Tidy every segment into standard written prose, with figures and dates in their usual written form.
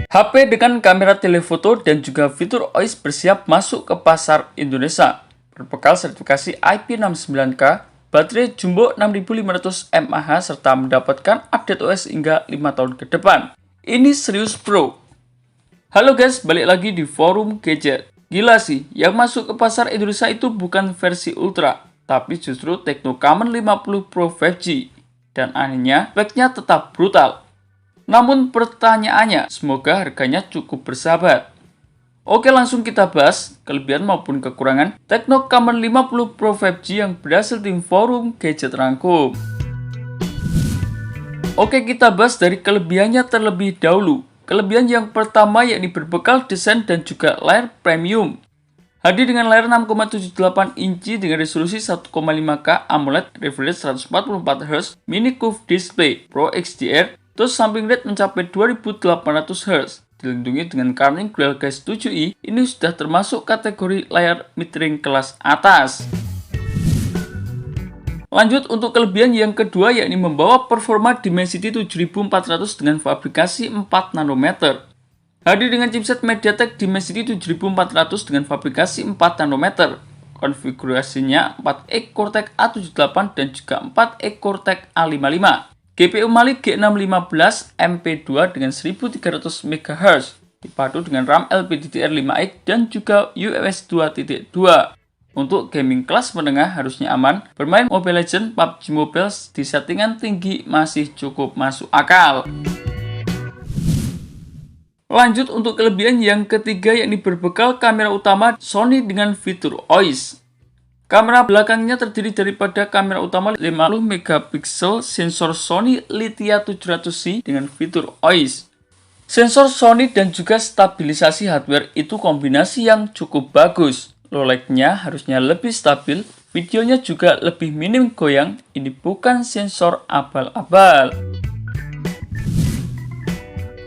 HP dengan kamera telefoto dan juga fitur OIS bersiap masuk ke pasar Indonesia. Berbekal sertifikasi IP69K, baterai jumbo 6500 mAh serta mendapatkan update OS hingga 5 tahun ke depan. Ini serius bro. Halo guys, balik lagi di forum gadget. Gila sih, yang masuk ke pasar Indonesia itu bukan versi Ultra, tapi justru Tecno Camon 50 Pro 5G. Dan anehnya, speknya tetap brutal. Namun pertanyaannya, semoga harganya cukup bersahabat. Oke, langsung kita bahas kelebihan maupun kekurangan Tecno Camon 50 Pro 5G yang berhasil tim forum gadget rangkum. Oke, kita bahas dari kelebihannya terlebih dahulu. Kelebihan yang pertama yakni berbekal desain dan juga layar premium. Hadir dengan layar 6,78 inci dengan resolusi 1,5K AMOLED refresh 144Hz mini curved display Pro XDR, terus samping rate mencapai 2800Hz. Dilindungi dengan Corning Gorilla Glass 7i, ini sudah termasuk kategori layar mid-range kelas atas. Lanjut untuk kelebihan yang kedua yakni membawa performa Dimensity 7400 dengan fabrikasi 4 nanometer. Hadir dengan chipset MediaTek Dimensity 7400 dengan fabrikasi 4 nanometer. Konfigurasinya 4E Cortex A78 dan juga 4E Cortex A55. GPU Mali G615 MP2 dengan 1300 MHz. Dipadu dengan RAM LPDDR5X dan juga UFS 2.2. Untuk gaming kelas menengah harusnya aman. Bermain Mobile Legends, PUBG Mobile di settingan tinggi masih cukup masuk akal. Lanjut untuk kelebihan yang ketiga yakni berbekal kamera utama Sony dengan fitur OIS. Kamera belakangnya terdiri daripada kamera utama 50 megapiksel sensor Sony Lithia 700C dengan fitur OIS. Sensor Sony dan juga stabilisasi hardware itu kombinasi yang cukup bagus. Low light-nya harusnya lebih stabil, videonya juga lebih minim goyang, ini bukan sensor abal-abal.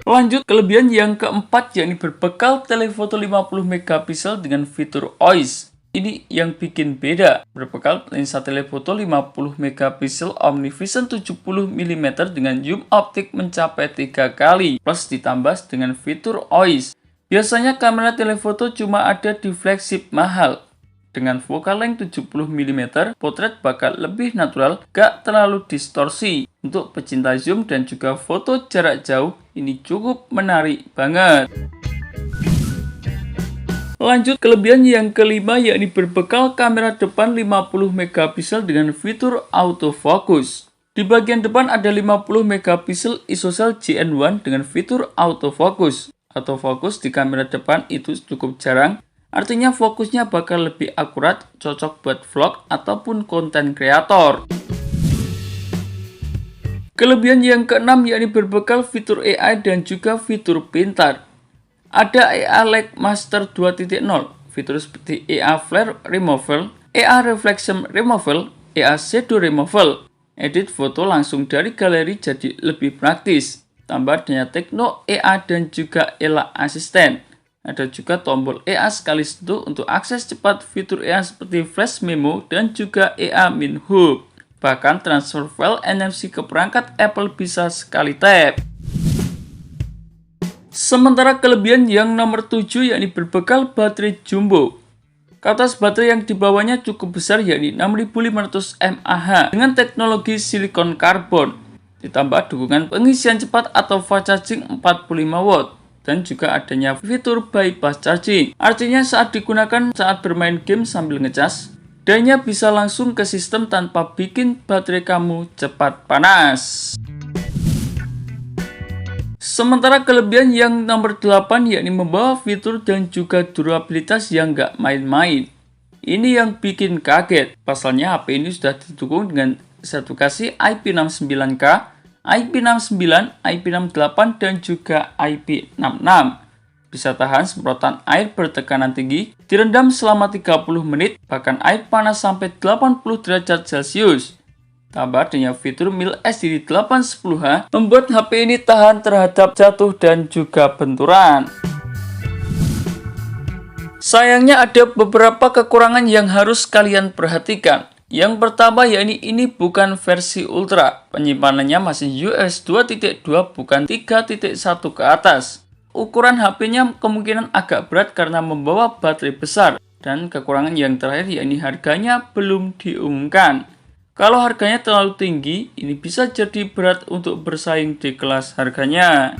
Lanjut kelebihan yang keempat yakni berbekal telefoto 50 megapiksel dengan fitur OIS. Ini yang bikin beda, berbekal lensa telefoto 50 megapiksel OmniVision 70mm dengan zoom optik mencapai 3 kali, plus ditambah dengan fitur OIS. Biasanya kamera telefoto cuma ada di flagship mahal. Dengan focal length 70mm, potret bakal lebih natural, gak terlalu distorsi. Untuk pecinta zoom dan juga foto jarak jauh, ini cukup menarik banget. Lanjut kelebihan yang kelima yakni berbekal kamera depan 50 megapiksel dengan fitur autofocus. Di bagian depan ada 50 megapiksel ISOCELL GN1 dengan fitur autofocus. Autofocus di kamera depan itu cukup jarang, artinya fokusnya bakal lebih akurat, cocok buat vlog ataupun konten kreator. Kelebihan yang keenam yakni berbekal fitur AI dan juga fitur pintar. Ada AI Light Master 2.0, fitur seperti AI Flare Removal, AI Reflection Removal, AI Shadow Removal. Edit foto langsung dari galeri jadi lebih praktis. Tambah dengan Tecno AI dan juga Ella Assistant. Ada juga tombol AI sekali sentuh untuk akses cepat fitur AI seperti Flash Memo dan juga AI Min Hub. Bahkan transfer file NFC ke perangkat Apple bisa sekali tap. Sementara kelebihan yang nomor 7 yakni berbekal baterai jumbo. Kapasitas baterai yang dibawanya cukup besar yakni 6500 mAh dengan teknologi silikon karbon. Ditambah dukungan pengisian cepat atau fast charging 45 watt dan juga adanya fitur bypass charging. Artinya saat digunakan saat bermain game sambil ngecas, daya bisa langsung ke sistem tanpa bikin baterai kamu cepat panas. Sementara kelebihan yang nomor 8 yakni membawa fitur dan juga durabilitas yang nggak main-main. Ini yang bikin kaget. Pasalnya HP ini sudah didukung dengan sertifikasi IP69K, IP69, IP68 dan juga IP66. Bisa tahan semprotan air bertekanan tinggi, direndam selama 30 menit, bahkan air panas sampai 80 derajat Celcius. Tambah dengan fitur mil SDD 810H membuat HP ini tahan terhadap jatuh dan juga benturan. Sayangnya ada beberapa kekurangan yang harus kalian perhatikan. Yang pertama yakni ini bukan versi Ultra, penyimpanannya masih UFS 2.2 bukan 3.1 ke atas. ukuran HP-nya kemungkinan agak berat karena membawa baterai besar. Dan kekurangan yang terakhir yakni harganya belum diumumkan. Kalau harganya terlalu tinggi, ini bisa jadi berat untuk bersaing di kelas harganya.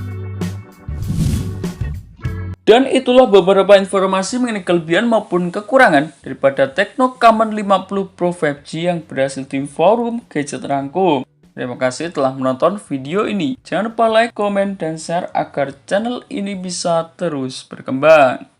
Dan itulah beberapa informasi mengenai kelebihan maupun kekurangan daripada Tecno Camon 50 Pro 5G yang berhasil di forum Gadget Rangkum. Terima kasih telah menonton video ini. Jangan lupa like, komen, dan share agar channel ini bisa terus berkembang.